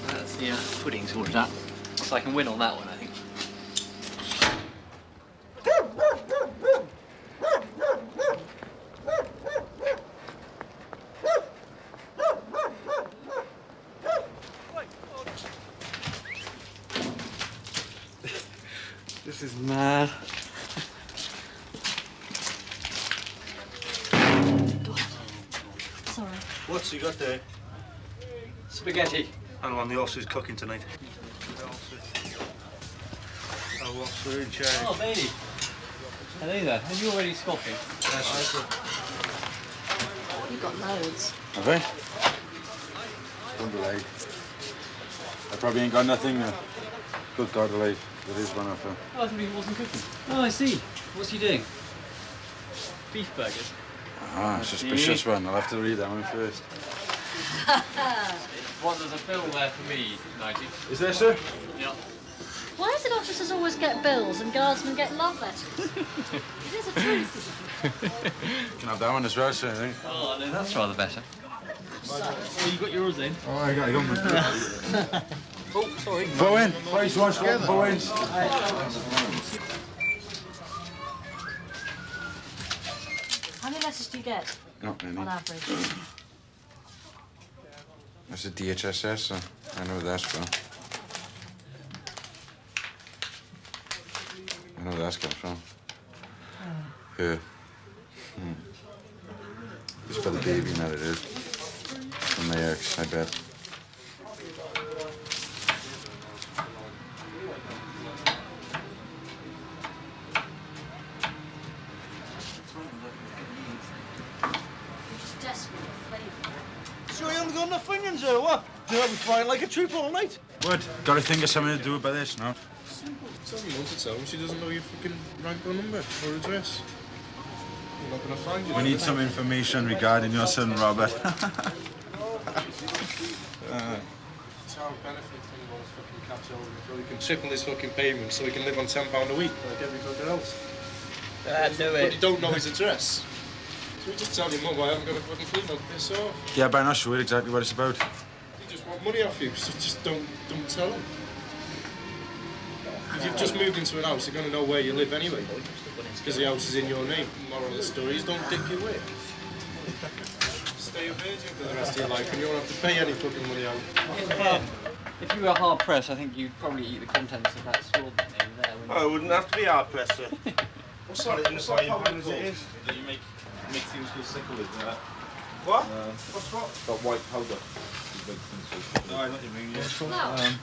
That's the pudding sorted out. So I can win on that one, I think. This is mad.
Sorry.
What's he got there?
Spaghetti.
Hang on, the horse is cooking tonight.
Oh, baby. Hello there. Have you already scoffing? Yes.
You've got loads.
Have I? Don't be late. I probably ain't got nothing. Good God alive. There is one of them.
Oh, I thought he wasn't cooking. Oh, I see. What's he doing? Beef burgers.
Ah, suspicious one. I'll have to read that one first.
Well, there's a bill there for me, 90.
Is there, sir?
Yeah.
Why is it officers always get bills and guardsmen get love letters? It is a truth.
You can have that one as well, sir, I think.
Oh, no, that's rather better. Oh, you got yours in?
Oh, I got my
Oh, sorry.
Bowen. Price one, Bowen's.
How many letters do you get?
Not many.
On average.
That's a DHSS, so I know that's from. I know that's got from. Her. It's for the baby, not it is. From my ex, I bet.
Just desperate for flavour.
So you haven't got enough onions or what? You'll be frying like a troop all night.
What? Got to think of something to do about this, no?
Simple. Somebody wants to tell him she doesn't know your fucking rank or number or address. You're not going to find you.
We need some information regarding your son, Robert.
Town benefit from those fucking catch holders, so we can triple his fucking payment so we can live on £10 a week like every fucker else. But you don't know his address. So we just tell your mum I haven't got a fucking clue, don't piss off.
Yeah, but I'm not sure exactly what it's about.
They just want money off you, so just don't tell them. If you've just moved into an house, they're going to know where you live anyway. Because the house is in your name. Moral of the story is don't dip your way. Stay a virgin for the rest of your life and you won't have to pay any fucking money out.
If you were hard pressed, I think you'd probably eat the contents of that straw that they were there.
Oh, it wouldn't have to be hard pressed, sir.
What's that?
In the frying pan as it is. That you make things go sickle with that. What? What's what?
Got white powder.
No, I know what you mean, yeah.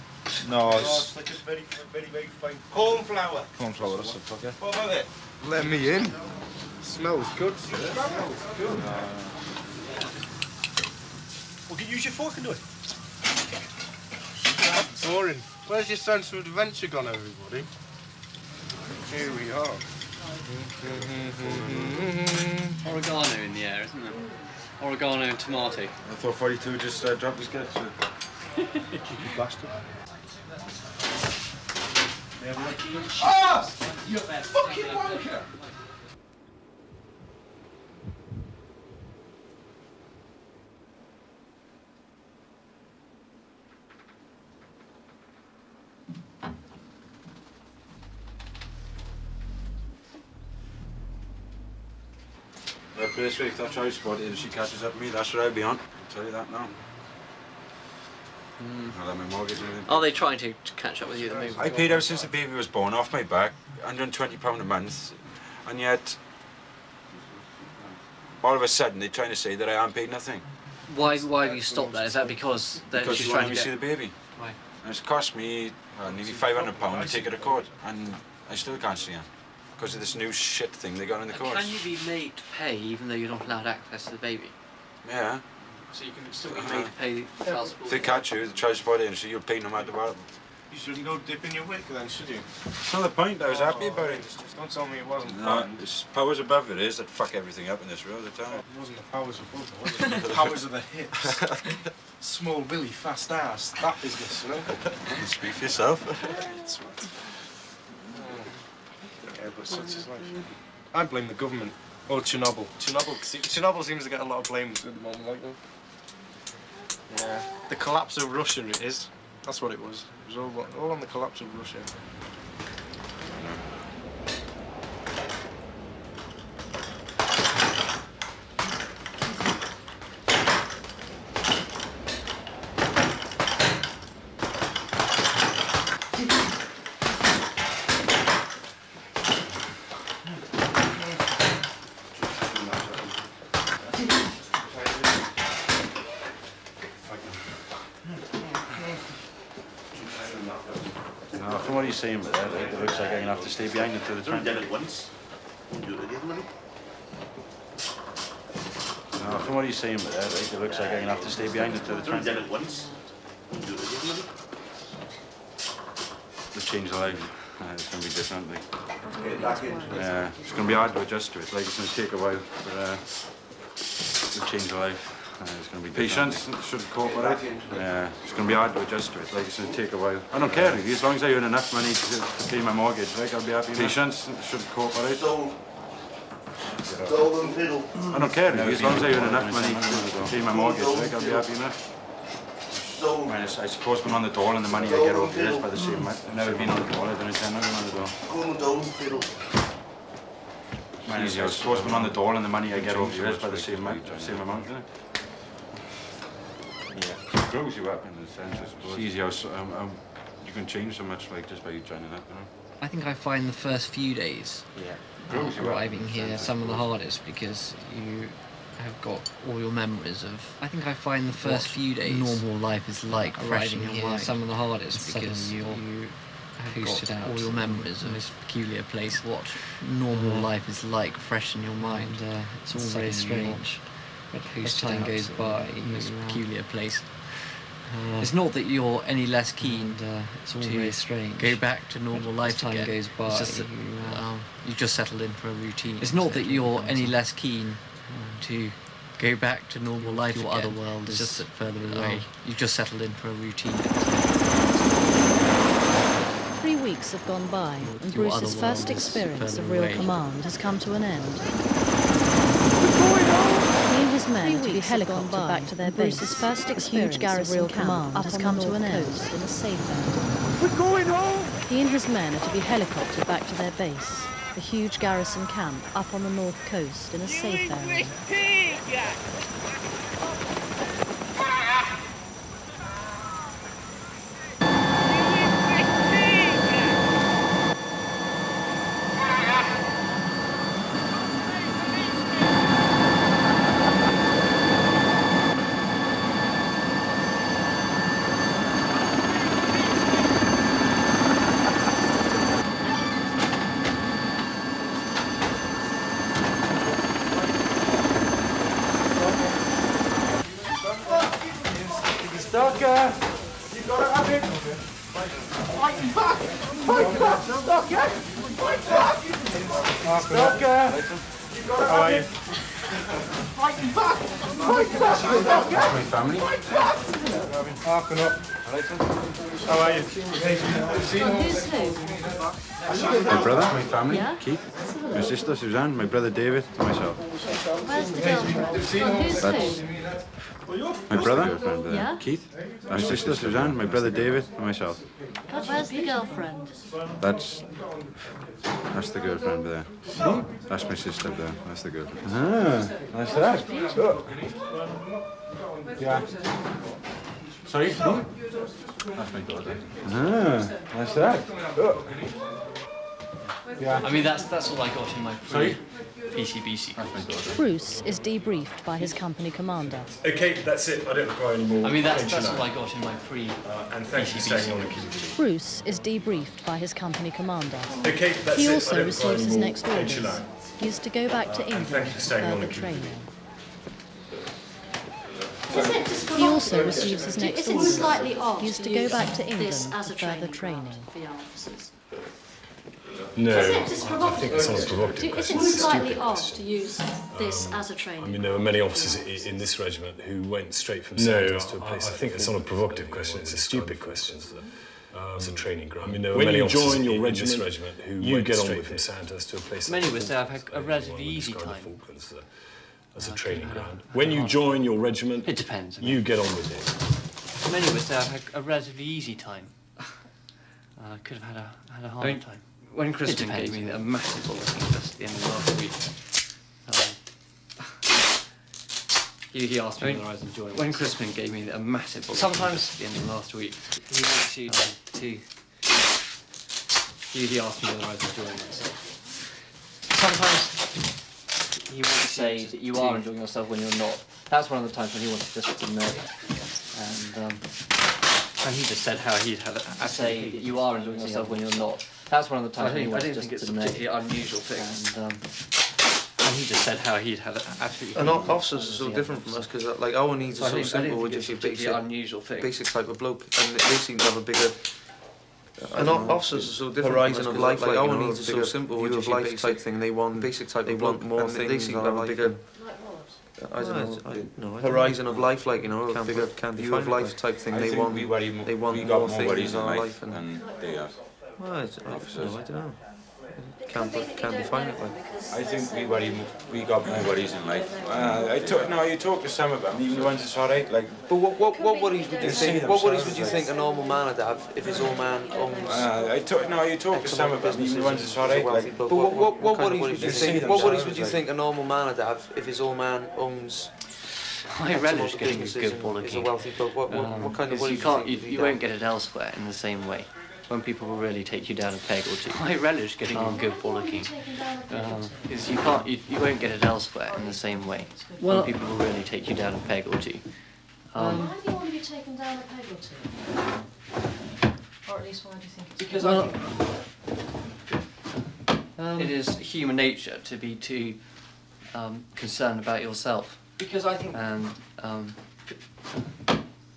No,
it's like a very, very, very fine corn flour.
Corn flour, that's a fucker.
What about it?
Let me in. Smells good, sir. Smells good.
Well, can you use your fork and do it?
That's boring. Where's your sense of adventure gone, everybody? Here we are.
Oregano in the air, isn't there? Oregano and tomato.
I thought 42 just dropped his sketch.
Cheeky bastard.
Ah! You fucking wanker!
The place where if that choice spot and she catches up with me, that's where I'll be on. I'll tell you that now. I'll have my mortgage and everything.
Are they trying to catch up with you at the moment?
I paid out since the baby was born off my back, £120 a month, and yet all of a sudden they're trying to say that I haven't paid nothing.
Why have you stopped that? Is that because
Because
she's
she
trying
wanted
to
me to see
get...
the baby.
Right.
And it's cost me nearly £500 to take her to court, and I still can't see her because of this new shit thing they got in the courts.
Can you be made to pay even though you're not allowed access to the baby?
Yeah.
So you can still be made to pay child support?
If they catch you, the child support agency, you'll pay no matter what.
You shouldn't go dipping your wick then, should you?
It's not the point, I was happy about it.
Just don't tell me it wasn't
No,
planned.
it's powers above it is that fuck everything up in this world at the time.
It wasn't the powers above, was it? The powers of the hips. Small Willy, fast ass. That business, you know?
You speak for yourself.
Yeah, but such is life. I blame the government. Or Chernobyl. Chernobyl seems to get a lot of blame at the moment, like that. Yeah. The collapse of Russia it is. That's what it was. It was all on the collapse of Russia.
No, from what he's saying, but it looks like I'm going to have to stay behind until the
Done it once. Won't do it again, will you?
No, from what he's saying, but it looks like I'm going to have to stay behind until the
Done it once. Won't do it again, will you?
It'll change the life. It's going to be different. Like.
Yeah,
it's going to be hard to adjust to it. Like, it's going to take a while, but it'll change the life. It's going to be different. Patience should cooperate. Yeah, it's going to be hard to adjust to it. Like, it's going to take a while. I don't care really, as long as I earn enough money to pay my mortgage. Like, I'll be happy. Patience should cooperate.
Stolen fiddle.
I don't care really, as long as I earn enough money to pay my mortgage. Like, I'll be happy enough. I suppose when on the door and the money I get over here is by the same amount. I've never been on the door, I don't intend on the door. I suppose when on the door and the money I get over here is by the same amount, isn't it? Yeah, it grows you up in a sense, I suppose. It's easy how you can change so much, like, just by you joining up, you know?
I think I find the first few days arriving here some of the hardest because you have got all your memories of. I think I find the first few days normal life is like arriving here some of the hardest because you have got all your memories of this peculiar place. What normal life is like fresh in your mind. It's all very strange. But as time goes by in this peculiar place. It's not that you're any less keen it's all very strange. Go back to normal life time again. Goes by. It's just that you've just settled in for a routine. It's not that you're any less keen to go back to normal life. Your other world is just further away. You've just settled in for a routine.
3 weeks have gone by, and Bruce's first experience of real command has come to an end. He and his men are to be helicoptered back to their base. Bruce's first experience of real command has come to an end in a safe area.
We're going home!
He and his men are to be helicoptered back to their base, the huge garrison camp up on the north coast in a safe area.
Stocker! You got it, have it! Fight back! Fight back! Stocker! Fight back! Stocker! You got it,
How are you?
Fight back! Fight back! Stocker!
That's my family.
Fight back!
Half up. How are you? My brother, my family,
Yeah?
Keith. My sister, Suzanne. My brother, David. And myself.
Where's the girlfriend?
That's my brother,
Yeah?
Keith. My sister, Suzanne. My brother, David. And myself.
Where's the girlfriend?
That's the girlfriend there. That's my sister there. That's the girlfriend.
Ah, nice that. Yeah. Sorry?
That's my daughter.
Ah, nice that. Yeah.
I mean, that's all I got in my PCBC.
Bruce is debriefed by his company commander.
Okay, that's it. I don't require any more.
I mean, that's all I got in my
and thank you for staying on the queue.
Bruce is debriefed by his company commander.
Okay, that's
He
it. I
also
don't
receives
require
his
any more
next orders.
pension.
He is to go back to England
thank you for
for
staying on
further
the queue.
training.
Is it just
He also receives his next
Is it
orders.
slightly odd
He is to
to
go
use
back to
this
England
as
for
a
further
training
training.
ground for young officers?
No,
Is it just
I think it's not a provocative
Is
question.
it
It's a
slightly
stupid
odd
question.
to use this as a
I
training?
mean, there were many officers in this regiment who went straight from Sandhurst to a place. I think it's not a provocative question. It's a stupid question. It's a training ground. I mean, there were many officers in this regiment who went straight from Sandhurst to a place.
Many would say I've had a relatively easy time.
As a training ground. When you join your regiment,
it depends.
You get on with it.
Many would say I've had a relatively easy time. I could have had a harder time. When Crispin gave me a massive bulletin just at the end of last week, he asked me whether I was enjoying it. When Crispin gave me a massive bulletin sometimes at the end of last week, he wants you to. He asked me whether I was enjoying myself. Sometimes he wants to say that you are enjoying yourself when you're not. That's one of the times when he wanted just to know. And he just said how he'd had it. Say that you are enjoying yourself when you're not. That's one of the times when he wanted just to know. I don't think it's a particularly unusual thing. And he just said how he'd had it absolutely.
And officers are so different from us because, like, our needs are so simple. We're just a
basic,
basic type of bloke, and they seem to have a bigger. And officers are so different. Horizon of life, like our needs are so simple. We're just a life type thing. They want basic type. They want more things. They seem to have a bigger. I don't know. Horizon of life, like, you know, a bigger view of life type thing. They want more things in our life, and
they are.
Well, I don't know. Can't define it like.
I think we got more worries in life. You talk to some of them, even the ones that's alright. Like,
but what worries would you think? What worries would you think a normal man would have if his old man owns?
You talk to some of them, even the ones that's alright. Like,
but what worries would you think? What worries would you think a normal man would have if his old man owns?
I relish getting a good bollocking.
Is a wealthy bloke. What kind of worries?
You won't get it elsewhere in the same way. When people will really take you down a peg or two. I relish getting a good bollocking. Because you won't get it elsewhere in the same way. When people will really take you down a peg or two.
Why do you want to be taken down a peg or two? Or at least why do you think it's
because it is human nature to be too concerned about yourself. Because I think and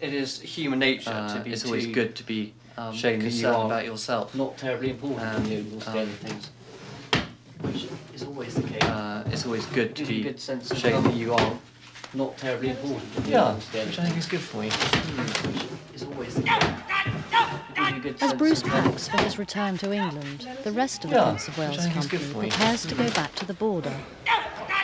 it is human nature to be. It's always good to be. Showing that you are about yourself, not terribly important in the scheme of things, which is always the case. It's always good to be showing that you are not terribly important.
Yeah, which I think is good for you. Which is always
As Bruce packs for his return to England, the rest of the Prince of Wales company prepares to go back to the border.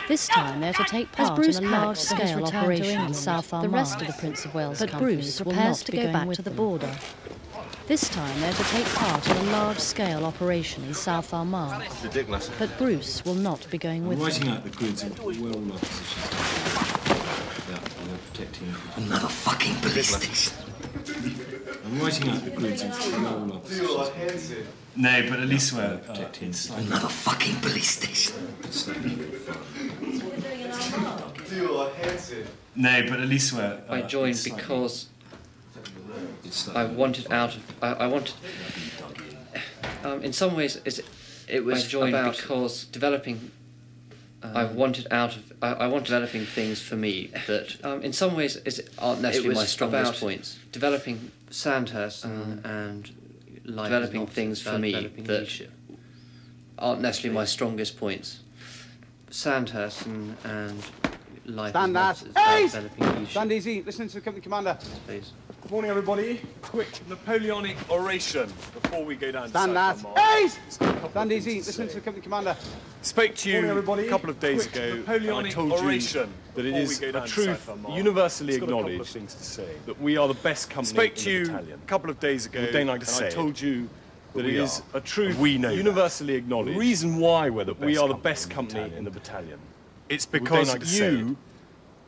This time they're to take part in a large-scale operation in South Armagh. The rest of the Prince of Wales company Bruce prepares to go back to the border. This time they're to take part in a large-scale operation in South Armagh.
Ridiculous.
But Bruce will not be going with them.
Writing out the grids of where all our positions are. They're protecting
Another fucking police station.
I'm writing out the grids of where all our positions are. No, but at least we're protecting
Another fucking police station.
No, but at least we're...
I joined because I wanted out of... I wanted... in some ways, it was about because developing... I wanted out of... I wanted developing things for me that... in some ways, aren't necessarily my strongest points. Developing Sandhurst and developing things for me that aren't necessarily my strongest points. Sandhurst and life
Stand
as
that.
much
Hey!
as developing leadership.
Stand easy. Listen to the company commander.
Please.
Good morning, everybody. Quick Napoleonic oration before we go down
Stand
to
that.
South Armagh.
Hey! Stand easy. Listen to the company commander.
Spoke to you a couple of days ago, and I told you that it is a truth universally acknowledged that we are the best company in the battalion. A couple of days ago, and I told you that it is a truth universally acknowledged. The reason why we are the best company in the battalion. It's because you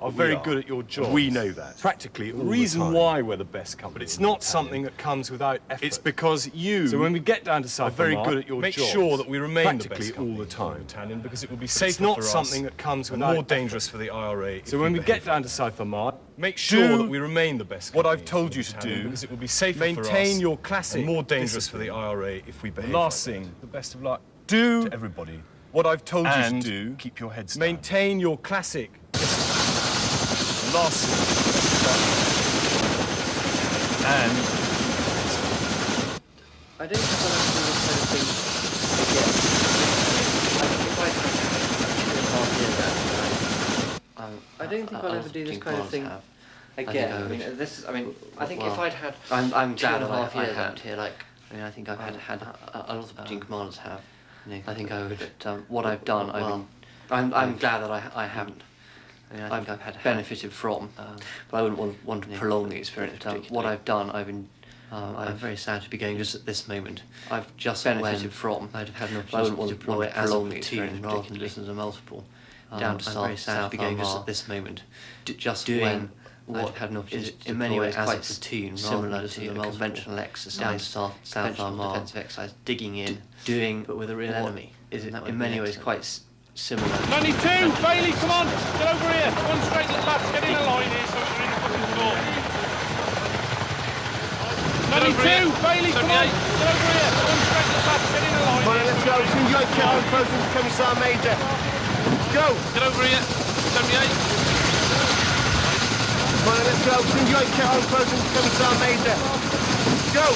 are very good at your job. We know that. Practically all the reason why we're the best company. But it's not something that comes without effort. It's because you, so when we get down to South Armagh, very good at your job. Make sure that we remain the best all the time. Battalion, because it will be safer it's not for something that comes without more dangerous for the IRA. So when we get down to South Armagh, make sure that we remain the best. What I've told you to do, because it will be safer for us. Maintain your classic. And more dangerous for the IRA if we behave. Last thing, the best of luck. Do to everybody. What I've told you to do. Keep your heads down. Maintain your classic. Last thing. And
I don't think I'll ever do this kind of thing again. I don't think I'll ever do this kind of thing again. I think if I'd had I'm glad 2.5 years out here, I think I've had a lot of platoon commanders have. I think I would, but what I've done, I'm glad that I haven't. I think I've had benefited from, but I wouldn't want to prolong the experience. What I've done, I'm very sad to be going just at this moment. I've just benefited from. I'd have had an opportunity to prolong the experience rather than listen to multiple. Down to very sad to be going just at this moment. Just doing what had an opportunity in many ways quite platoon, similar to a conventional exercise, South Armagh defensive exercise, digging in, doing but with a real enemy. Is it in many ways quite similar?
92, Bailey, come on, get over here. One straight to the left, get in a line here so we're in the fucking floor. 92, Bailey, come on, get over here. One straight to the left, get in a line. Come on, let's go. Soon you get on close to Commissar Major. Let's go. Get over here, 78. Come on, let's go. Soon you get on close to Commissar Major. Let's go.